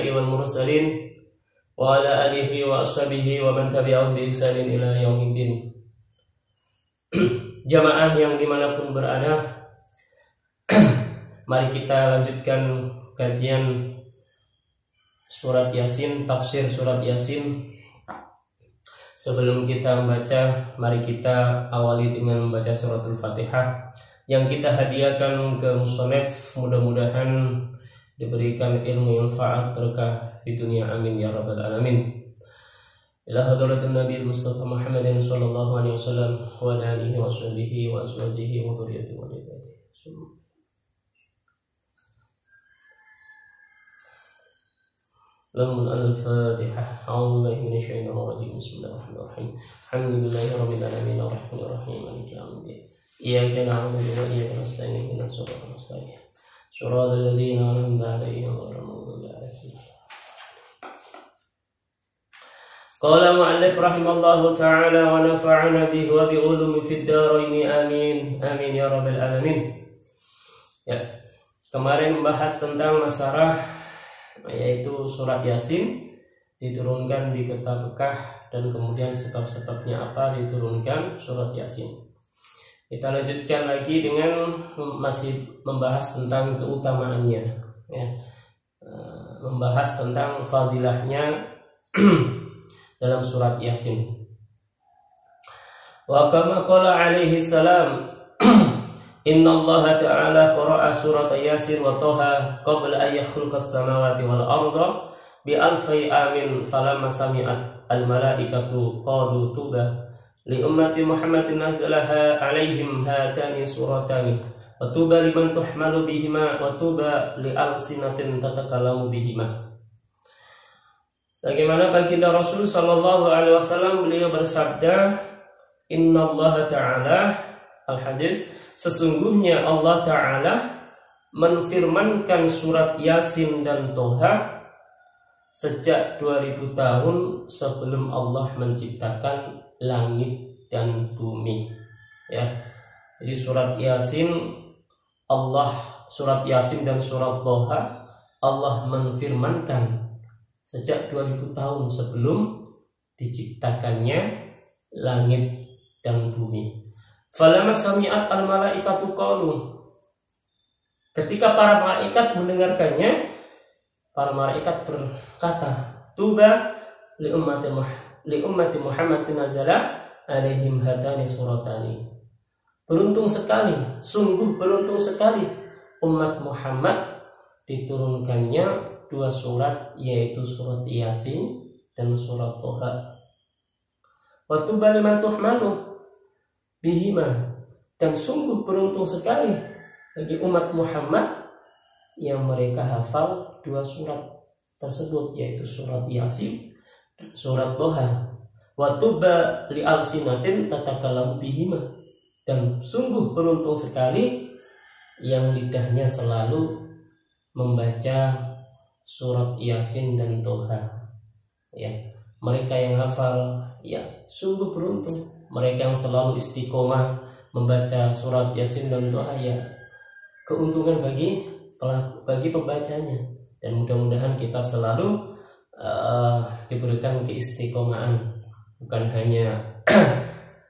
الأنبياء والمرسلين وعلى آله وأصحابه ومن تبعهم بإحسان إلى يوم الدين. Jamaah yang dimanapun berada, mari kita lanjutkan kajian surat Yasin, tafsir surat Yasin. Sebelum kita membaca, mari kita awali dengan membaca suratul Fatihah yang kita hadiahkan ke musannif. Mudah-mudahan diberikan ilmu yang manfaat, berkah di dunia, amin ya rabbal alamin. Ila hadratin Nabi Mustafa Muhammadin sallallahu alaihi wasallam wa alihi wa sahbihi wa azwajihi wa dzurriyyatihi wa ibadihi. Lamun al-Fatihah. A'udzu billahi minasyaitonir rajim. Bismillahirrahmanirrahim. Alhamdulillahi rabbil alamin arrahmanir rahim maliki yaumiddin. Iyyaka na'budu wa iyyaka nasta'in ihdinas siratal mustaqim. Shiratal ladzina an'amta 'alaihim ghairil maghdubi 'alaihim. Qala mu'allif rahimallahu ta'ala wa nafa'ana bihi wa bi ulumi fid dharain amin. Amin ya rabbal alamin. Ya, kemarin membahas tentang masalah yaitu surat Yasin diturunkan di kota Mekah dan kemudian sebab-sebabnya apa diturunkan surat Yasin. Kita lanjutkan lagi dengan masih membahas tentang keutamaannya, ya. Membahas tentang fadilahnya dalam surat Yasin. Wa kama qala alaihi salam, inna Allah ta'ala qara'a surat Yasin wa Taha qabla an yakhluqa as-samawati wal arda bi alfi amin falamma sami'at al malaikatu qalu tuba li ummati Muhammadin nazalaha alaihim hatani suratani wa tuba liman tuhmalu bihima wa tuba li alsinatin tatakallamu bihima. Bagaimana baginda Rasul sallallahu alaihi wasallam, beliau bersabda, inna Allah ta'ala, al-hadis, sesungguhnya Allah ta'ala menfirmankan surat Yasin dan Toha sejak 2000 tahun sebelum Allah menciptakan langit dan bumi, ya. Jadi surat Yasin dan surat Toha Allah menfirmankan sejak 2000 tahun sebelum diciptakannya langit dan bumi. Falamma sami'at al malaikatu qalu, ketika para malaikat mendengarkannya, para malaikat berkata, tuba li ummati Muhammadin nazala alaihim hatani suratani. Beruntung sekali, sungguh beruntung sekali umat Muhammad diturunkannya dua surat, yaitu surat Yasin dan surat Toha. Wa tuba liman tuhmalu bihima, dan sungguh beruntung sekali bagi umat Muhammad yang mereka hafal dua surat tersebut, yaitu surat Yasin dan surat Toha. Wa tuba li alsinatin tatakallamu bihima, dan sungguh beruntung sekali yang lidahnya selalu membaca surat Yasin dan Toha, ya. Mereka yang hafal, ya, sungguh beruntung. Mereka yang selalu istiqomah membaca surat Yasin dan Toha, ya, keuntungan bagi pembacanya. Dan mudah-mudahan kita selalu diberikan keistiqomahan, bukan hanya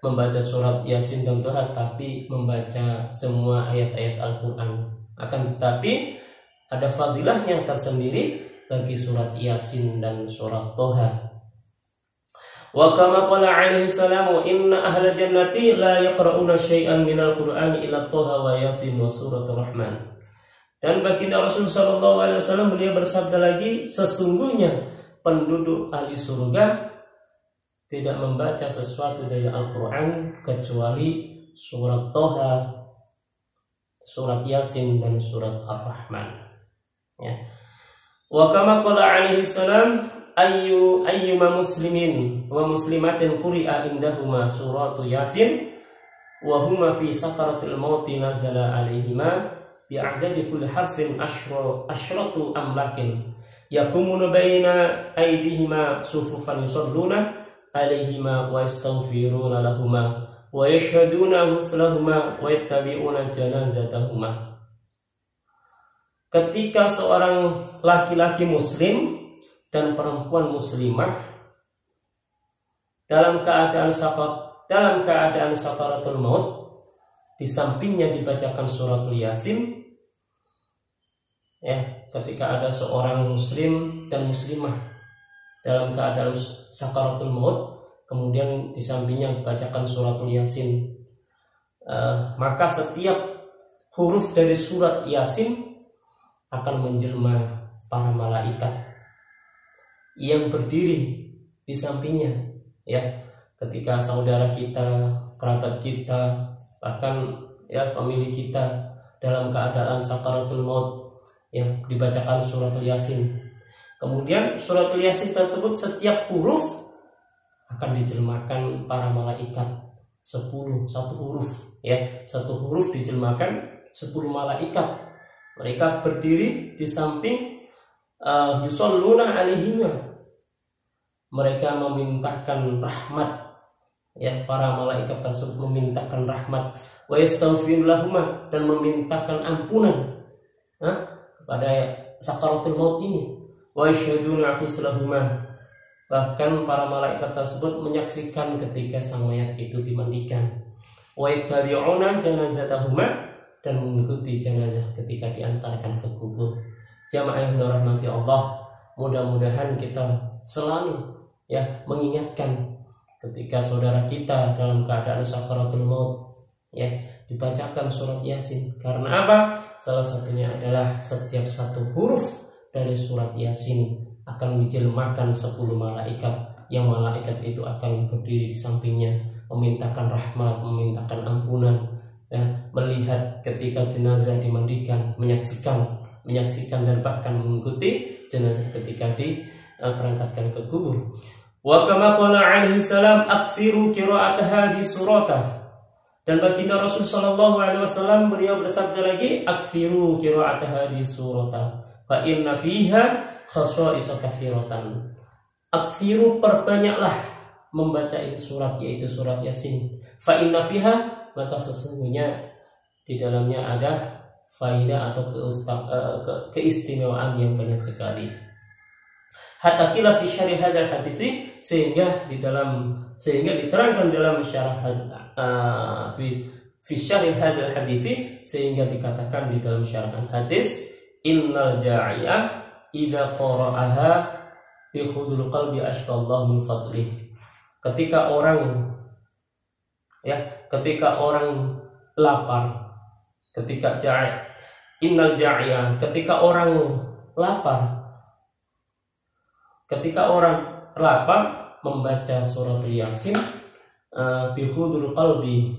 membaca surat Yasin dan Toha, tapi membaca semua ayat-ayat Al-Quran. Akan tetapi ada fadilahnya tersendiri bagi surat Yasin dan surat Toha. Wa kama qala alaihi salam, inna ahla jannati la yaqra'una syai'an minal qur'ani illa Toha wa Yasin wa suratul Rahman. Dan baginda Rasul sallallahu alaihi wasallam, beliau bersabda lagi, sesungguhnya penduduk ahli surga tidak membaca sesuatu dari Al-Quran kecuali surat Toha, surat Yasin dan surat Ar-Rahman, ya. Wa kama qala alaihi salam, ayyuma muslimin wa muslimatin quri'a indahuma suratu Yasin wa huma fi sakaratil mauti nazala alaihima bi'adadi kulli harfin asyratu amlakin yakumuna baina aydihima sufufan yusalluna alaihima wa yastaghfiruna lahuma wa yashhaduna huslahuma wa yattabi'una janazatahuma. Ketika seorang laki-laki muslim dan perempuan muslimah dalam keadaan sakaratul maut, di sampingnya dibacakan suratul Yasin. Ya, ketika ada seorang muslim dan muslimah dalam keadaan sakaratul maut, kemudian di sampingnya dibacakan suratul Yasin, maka setiap huruf dari surat Yasin akan menjelma para malaikat yang berdiri di sampingnya. Ya, ketika saudara kita, kerabat kita, bahkan ya famili kita dalam keadaan sakaratul maut, ya, dibacakan suratul Yasin. Kemudian suratul Yasin tersebut setiap huruf akan dijelmakan para malaikat 10, satu huruf, ya, satu huruf dijelmakan 10 malaikat. Mereka berdiri di samping, yusholluna alaihima, mereka memintakan rahmat, ya, para malaikat tersebut memintakan rahmat, wa yastaghfiru lahuma, dan memintakan ampunan kepada sakaratul maut ini, wa yashhaduna anfusahuma, bahkan para malaikat tersebut menyaksikan ketika sang mayat itu dimandikan, wa yattabi'una janazatahuma, dan mengikuti jenazah ketika diantarkan ke kubur. Jamaah yang dirahmati Allah, mudah-mudahan kita selalu, ya, mengingatkan ketika saudara kita dalam keadaan sakaratul maut, ya, dibacakan surat Yasin. Karena apa? Salah satunya adalah setiap satu huruf dari surat Yasin akan dijelmakan 10 malaikat, yang malaikat itu akan berdiri di sampingnya memintakan rahmat, memintakan ampunan, ya, melihat ketika jenazah dimandikan, menyaksikan dan bahkan mengikuti jenazah ketika diberangkatkan ke kubur. Wa kama qala alaihi salam aktsiru qira'at hadhihi surata, dan baginda Rasul sallallahu alaihi wasallam beliau bersabda lagi, aktsiru qira'at hadhihi surata fa inna fiha khasa'is katsiratan. Aktsiru, perbanyaklah membaca itu surat, yaitu surat Yasin. Fa inna fiha, maka sesungguhnya di dalamnya ada faidah atau keistimewaan yang banyak sekali. Hatta qila fi syarih hadzal hadits, sehingga diterangkan dalam syarah fi syarih hadzal hadits, sehingga dikatakan di dalam syarahan hadis, innal ja'iyah idza qara'aha bi khudul qalbi ashqallahu min fadlih. Ketika orang lapar, innal ja'iyah, ketika orang lapar membaca surat Yasin bi khudul qalbi,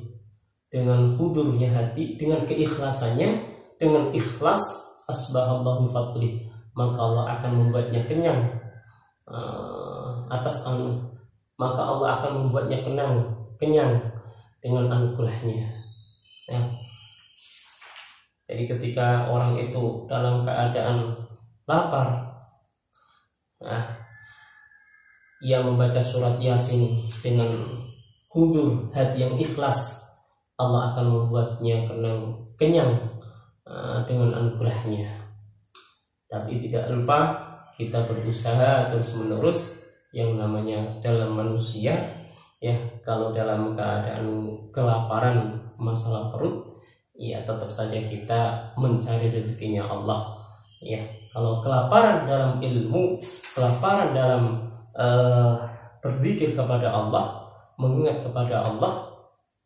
dengan khudurnya hati, dengan keikhlasannya, dengan ikhlas, asbahallahu fadli, maka Allah akan membuatnya kenyang maka Allah akan membuatnya kenyang dengan anugerahnya, ya. Jadi ketika orang itu dalam keadaan lapar, ia membaca surat Yasin dengan hudur hati yang ikhlas, Allah akan membuatnya kenyang dengan anugerahnya. Tapi tidak lupa kita berusaha terus menerus, yang namanya dalam manusia, ya, kalau dalam keadaan kelaparan, masalah perut, ya tetap saja kita mencari rezekinya Allah, ya. Kalau kelaparan dalam ilmu, kelaparan dalam berzikir kepada Allah, mengingat kepada Allah,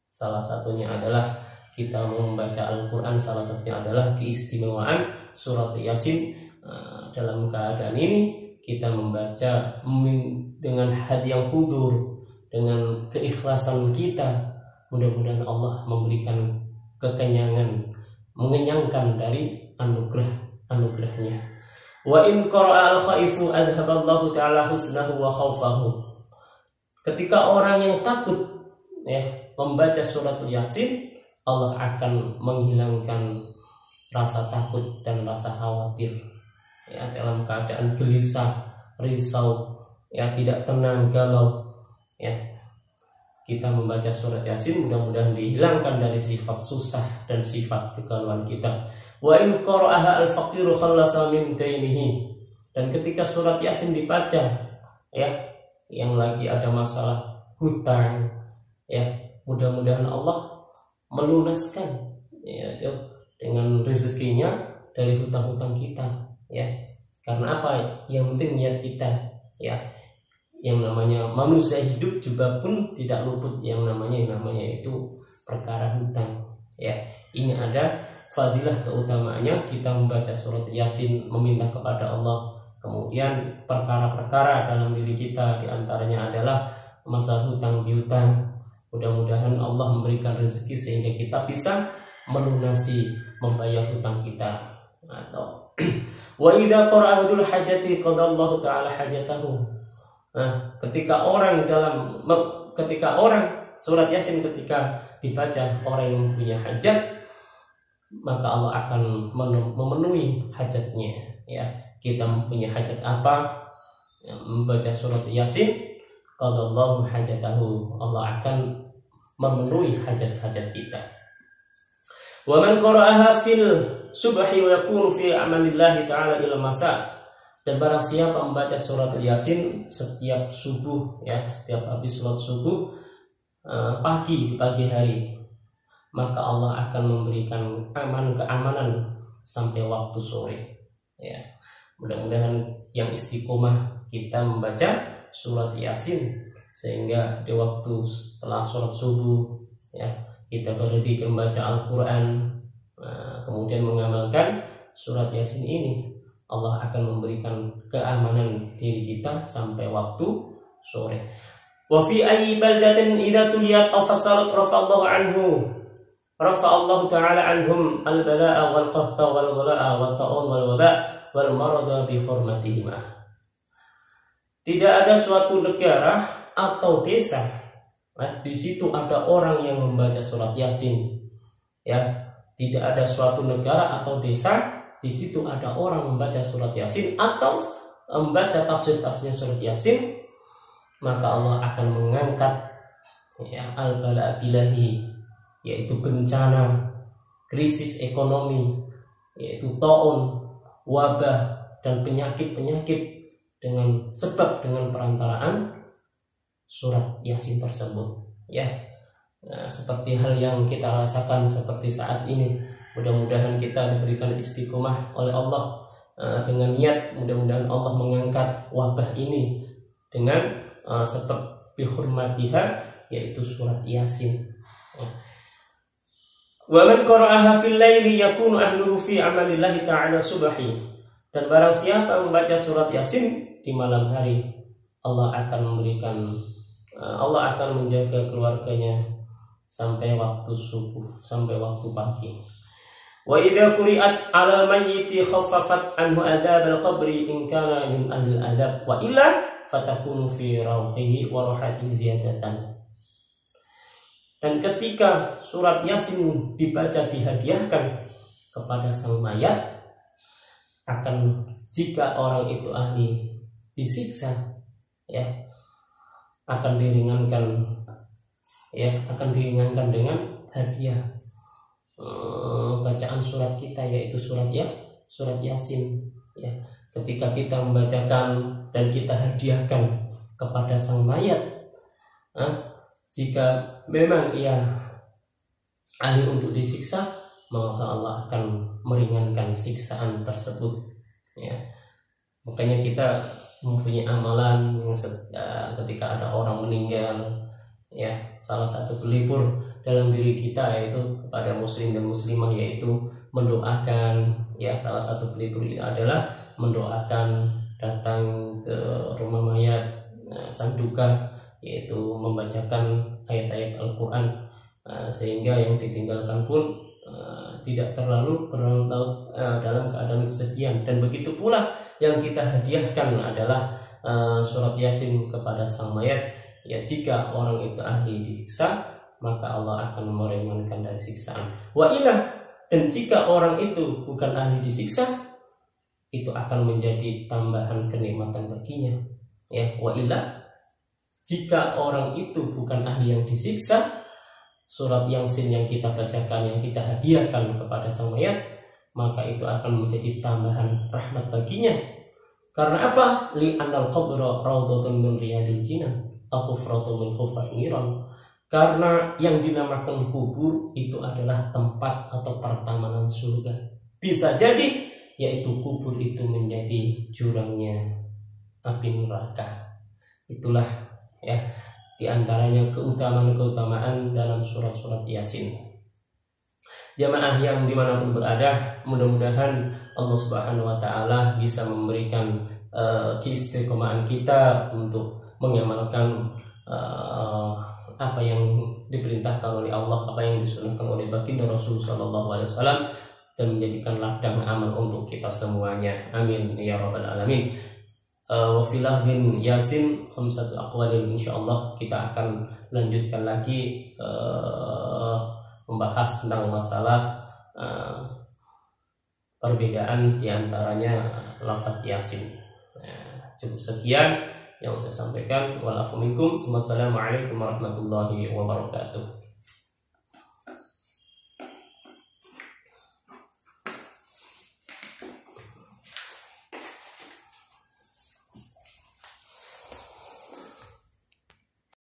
salah satunya adalah kita membaca Al-Quran, salah satunya adalah keistimewaan surat Yasin. Dalam keadaan ini kita membaca dengan hati yang khudur, dengan keikhlasan kita, mudah-mudahan Allah memberikan kekenyangan, mengenyangkan dari anugerahnya. Wa in qara'a al-khaifu adhaballahu ta'ala husnahu wa khawfahu. Ketika orang yang takut, ya, membaca surat Yasin, Allah akan menghilangkan rasa takut dan rasa khawatir, ya, dalam keadaan gelisah, risau, ya, tidak tenang, galau, ya, kita membaca surat Yasin, mudah-mudahan dihilangkan dari sifat susah dan sifat kegalauan kita. Wa in qara'aha al-faqiru khallasa min dainihi, Dan ketika surat Yasin dibaca, ya, yang lagi ada masalah hutang, ya, mudah-mudahan Allah melunaskan, ya, dengan rezekinya dari hutang-hutang kita, ya. Karena apa? Yang penting niat kita, ya. Yang namanya manusia hidup juga pun tidak luput yang namanya itu perkara hutang, ya. Ini ada fadilah keutamaannya kita membaca surat Yasin, meminta kepada Allah. Kemudian perkara-perkara dalam diri kita diantaranya adalah masalah hutang piutang. Mudah-mudahan Allah memberikan rezeki sehingga kita bisa melunasi, membayar hutang kita. Atau wa idza qara'atul hajati qadallahu ta'ala hajatahu. Nah, ketika orang surat Yasin ketika dibaca orang yang mempunyai hajat, maka Allah akan memenuhi hajatnya, ya. Kita mempunyai hajat apa, membaca surat Yasin, qadallahu hajatahu, Allah akan memenuhi hajat-hajat kita. Wa man qara'aha fil subhi wa yakunu fi amalillahi ta'ala ila masa. Dan barang siapa membaca surat Yasin setiap subuh, ya, setiap habis sholat subuh, di pagi hari, maka Allah akan memberikan keamanan sampai waktu sore, ya. Mudah-mudahan yang istiqomah kita membaca surat Yasin sehingga di waktu setelah sholat subuh, ya, kita berhenti membaca Al-Quran, kemudian mengamalkan surat Yasin ini, Allah akan memberikan keamanan diri kita sampai waktu sore. Wa fi ayyi baldatin idza tuliyat aw fasarat rafa'allahu ta'ala anhum al-bala'a wal qahta wal wala'a wat ta'un wal waba' wal marada bi hurmatihima. Tidak ada suatu negara atau desa, di situ ada orang yang membaca surat Yasin, ya. Tidak ada suatu negara atau desa di situ ada orang membaca surat Yasin atau membaca tafsir-tafsirnya surat Yasin, maka Allah akan mengangkat, ya, al-bala bilahi, yaitu bencana, krisis ekonomi, yaitu taun, wabah dan penyakit-penyakit dengan perantaraan surat Yasin tersebut, ya. Nah, seperti hal yang kita rasakan seperti saat ini, mudah-mudahan kita diberikan istiqomah oleh Allah, dengan niat mudah-mudahan Allah mengangkat wabah ini dengan sebab bihurmatiha, yaitu surat Yasin. Wa man qara'aha fil laili yakunu ahluhu fi amalillahi ta'ala subhi. Dan barang siapa membaca surat Yasin di malam hari, Allah akan menjaga keluarganya sampai waktu subuh, sampai waktu pagi. Wa idza quri'at 'alal mayyiti khaffafat anhu adzabal qabri in kana min ahlil adzab wa illa fatakunu fi rawhihi wa rahatihi ziyadatan. Dan ketika surat Yasin dibaca, dihadiahkan kepada sang mayat, akan jika orang itu ahli disiksa, ya, akan diringankan, ya, dengan hadiah bacaan surat kita, yaitu surat Yasin, ya. Ketika kita membacakan dan kita hadiahkan kepada sang mayat, jika memang ia ahli untuk disiksa, maka Allah akan meringankan siksaan tersebut, ya. Makanya kita mempunyai amalan yang ketika ada orang meninggal, ya, salah satu pelipur dalam diri kita yaitu kepada muslim dan muslimah, yaitu mendoakan, ya. Salah satu pelipur itu adalah mendoakan, datang ke rumah mayat, sang duka, yaitu membacakan ayat-ayat Al-Quran, sehingga yang ditinggalkan pun tidak terlalu berlarut dalam keadaan kesedihan. Dan begitu pula yang kita hadiahkan adalah surat Yasin kepada sang mayat, ya. Jika orang itu ahli disiksa, maka Allah akan meringankan dari siksaan. Wa ilah, dan jika orang itu bukan ahli disiksa, itu akan menjadi tambahan kenikmatan baginya, ya. Wa ilah, jika orang itu bukan ahli yang disiksa, surat Yasin yang kita bacakan, yang kita hadiahkan kepada sang mayat, maka itu akan menjadi tambahan rahmat baginya. Karena apa? Li anal qabra raudhatun min riyadil jinan aw hufratun min hufar niran. Karena yang dinamakan kubur itu adalah tempat atau pertamanan surga. Bisa jadi yaitu kubur itu menjadi jurangnya api neraka. Itulah ya diantaranya keutamaan-keutamaan dalam surat-surat Yasin. Jamaah yang dimanapun berada, mudah-mudahan Allah Subhanahu Wa Taala bisa memberikan keistiqomahan kita untuk mengamalkan apa yang diperintahkan oleh Allah, apa yang disunahkan oleh baginda Rasul Sallallahu Alaihi Wasallam, dan menjadikan ladang amal untuk kita semuanya. Amin ya rabbal alamin. Wa filahdin Yasin khamsatu aqwalin, insyaallah kita akan lanjutkan lagi membahas tentang masalah perbedaan diantaranya lafaz Yasin. Cukup sekian yang saya sampaikan. Wassalamualaikum warahmatullahi wabarakatuh.